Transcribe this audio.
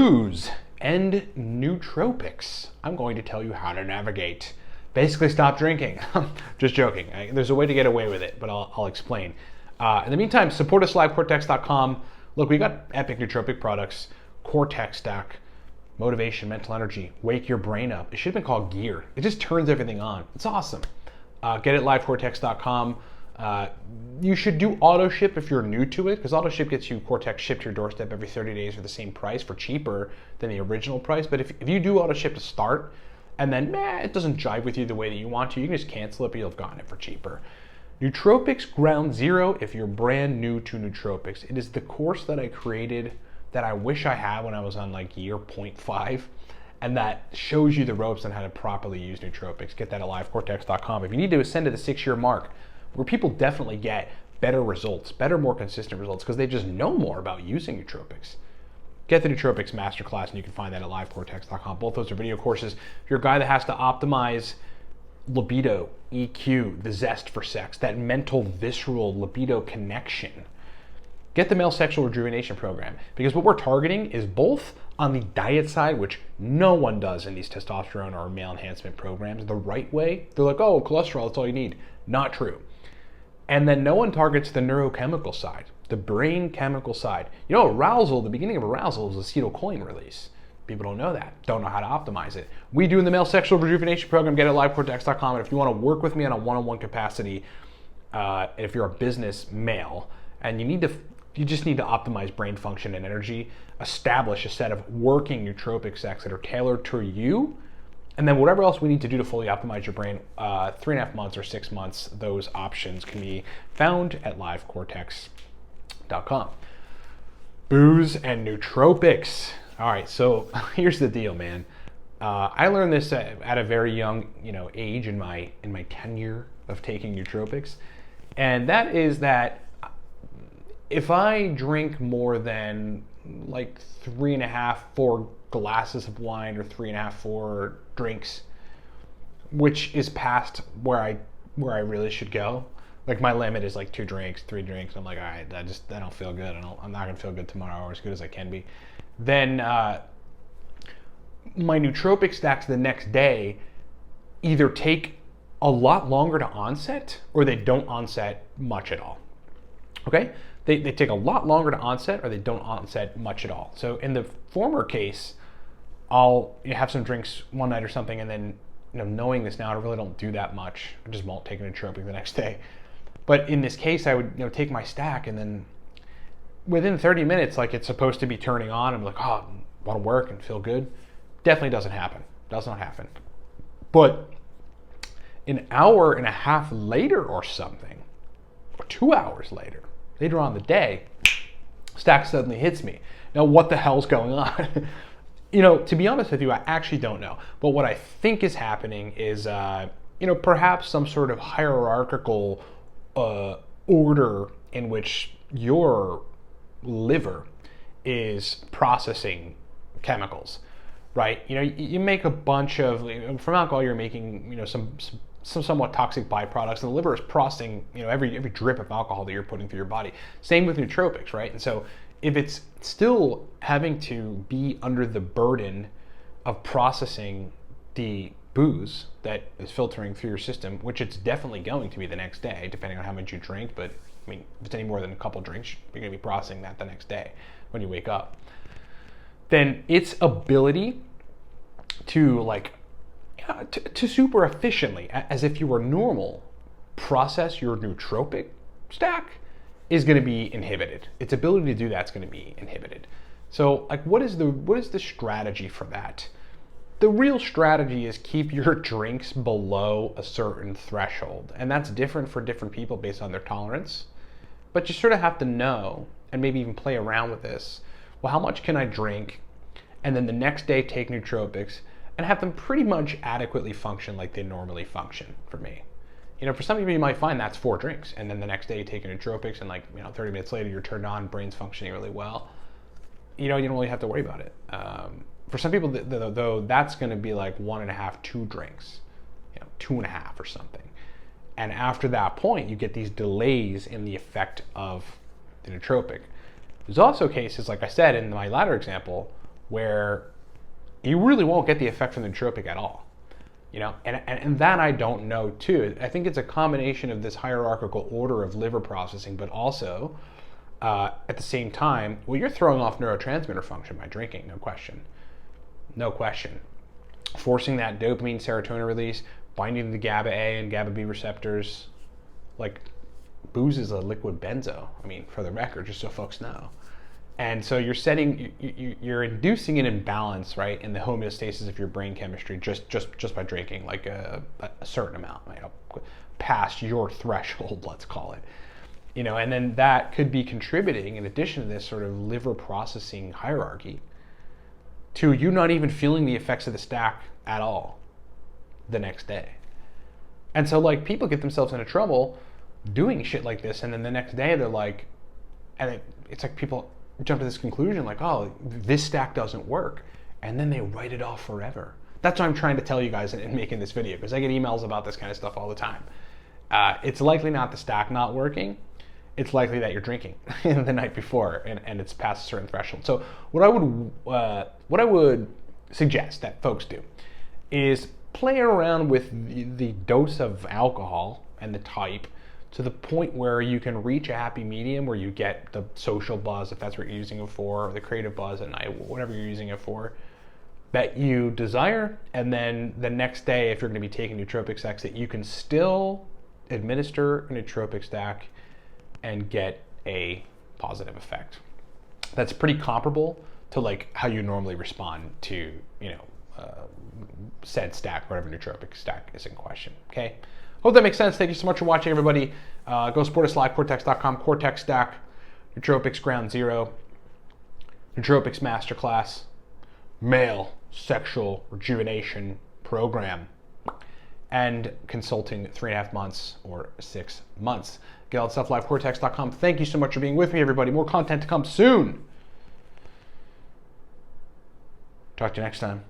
booze and nootropics. I'm going to tell you how to navigate. Basically, stop drinking. Just joking. There's a way to get away with it, but I'll explain. In the meantime, support us livecortex.com. Look, we got epic nootropic products, Cortex Stack, motivation, mental energy, wake your brain up. It should have been called gear. It just turns everything on. It's awesome. Get it livecortex.com. You should do auto ship if you're new to it, because auto ship gets you Cortex shipped to your doorstep every 30 days for the same price, for cheaper than the original price. But if you do auto ship to start and then it doesn't jive with you the way that you want to, you can just cancel it, but you'll have gotten it for cheaper. Nootropics Ground Zero, if you're brand new to nootropics. It is the course that I created that I wish I had when I was on like year 0.5, and that shows you the ropes on how to properly use nootropics. Get that at livecortex.com. If you need to ascend to the 6-year mark, where people definitely get better results, better, more consistent results, because they just know more about using nootropics. Get the Nootropics Masterclass, and you can find that at livecortex.com. Both those are video courses. If you're a guy that has to optimize libido, EQ, the zest for sex, that mental, visceral libido connection, get the Male Sexual Rejuvenation Program, because what we're targeting is both on the diet side, which no one does in these testosterone or male enhancement programs the right way. They're like, oh, cholesterol, that's all you need. Not true. And then no one targets the neurochemical side, the brain chemical side. You know, arousal, the beginning of arousal is acetylcholine release. People don't know that, don't know how to optimize it. We do in the Male Sexual Rejuvenation Program. Get it at livecortex.com. And if you want to work with me on a one-on-one capacity, if you're a business male and you just need to optimize brain function and energy, establish a set of working nootropic stacks that are tailored to you, and then whatever else we need to do to fully optimize your brain, 3.5 months or 6 months, those options can be found at livecortex.com. Booze and nootropics. All right, so here's the deal, man. I learned this at a very young, age in my tenure of taking nootropics, and that is that if I drink more than like 3.5, 4 glasses of wine, or 3.5, 4 drinks, which is past where I really should go. Like my limit is like 2 drinks, 3 drinks. I'm like, all right, I don't feel good. I'm not gonna feel good tomorrow, or as good as I can be. Then my nootropic stacks the next day either take a lot longer to onset, or they don't onset much at all. Okay? They take a lot longer to onset, or they don't onset much at all. So in the former case, I'll have some drinks one night or something, and then knowing this now, I really don't do that much. I just won't take a nootropic the next day. But in this case, I would take my stack, and then within 30 minutes, like it's supposed to be turning on, I'm like, oh, I want to work and feel good. Definitely doesn't happen. Does not happen. But an hour and a half later or something, or 2 hours later on the day, stack suddenly hits me. Now, what the hell's going on? To be honest with you, I actually don't know. But what I think is happening is, perhaps some sort of hierarchical order in which your liver is processing chemicals, right? You make a bunch of, from alcohol, you're making, some somewhat toxic byproducts, and the liver is processing, every drip of alcohol that you're putting through your body. Same with nootropics, right? And so if it's still having to be under the burden of processing the booze that is filtering through your system, which it's definitely going to be the next day, depending on how much you drink, but if it's any more than a couple drinks, you're going to be processing that the next day when you wake up, then its ability to to super efficiently, as if you were normal, process your nootropic stack is going to be inhibited. Its ability to do that's going to be inhibited. So, what is the strategy for that? The real strategy is keep your drinks below a certain threshold, and that's different for different people based on their tolerance. But you sort of have to know, and maybe even play around with this. Well, how much can I drink, and then the next day take nootropics and have them pretty much adequately function like they normally function for me? For some people, you might find that's 4 drinks, and then the next day you take nootropics, and 30 minutes later you're turned on, brain's functioning really well. You don't really have to worry about it. For some people, though, that's going to be like 1.5, 2 drinks, 2.5 or something. And after that point, you get these delays in the effect of the nootropic. There's also cases, like I said in my latter example, where you really won't get the effect from the nootropic at all. You know, and that I don't know too. I think it's a combination of this hierarchical order of liver processing, but also at the same time, well, you're throwing off neurotransmitter function by drinking, no question. No question. Forcing that dopamine, serotonin release, binding the GABA A and GABA B receptors. Like, booze is a liquid benzo. I mean, for the record, just so folks know. And so you're you're inducing an imbalance, right, in the homeostasis of your brain chemistry just by drinking, like a certain amount, you know, past your threshold, let's call it. You know, and then that could be contributing, in addition to this sort of liver processing hierarchy, to you not even feeling the effects of the stack at all the next day. And so, like, people get themselves into trouble doing shit like this, and then the next day they're like, and it's like people jump to this conclusion, like, oh, this stack doesn't work, and then they write it off forever. That's what I'm trying to tell you guys in making this video, because I get emails about this kind of stuff all the time. It's likely not the stack not working. It's likely that you're drinking the night before and it's past a certain threshold. So what I would suggest that folks do is play around with the dose of alcohol and the type to the point where you can reach a happy medium where you get the social buzz, if that's what you're using it for, or the creative buzz at night, whatever you're using it for, that you desire. And then the next day, if you're going to be taking nootropic stacks, that you can still administer a nootropic stack and get a positive effect. That's pretty comparable to like how you normally respond to, you know, said stack, whatever nootropic stack is in question. Okay. Hope that makes sense. Thank you so much for watching, everybody. Go support us live, cortex.com, Cortex Stack, Nootropics Ground Zero, Nootropics Masterclass, Male Sexual Rejuvenation Program, and consulting 3.5 months or 6 months. Get all the stuff live, cortex.com. Thank you so much for being with me, everybody. More content to come soon. Talk to you next time.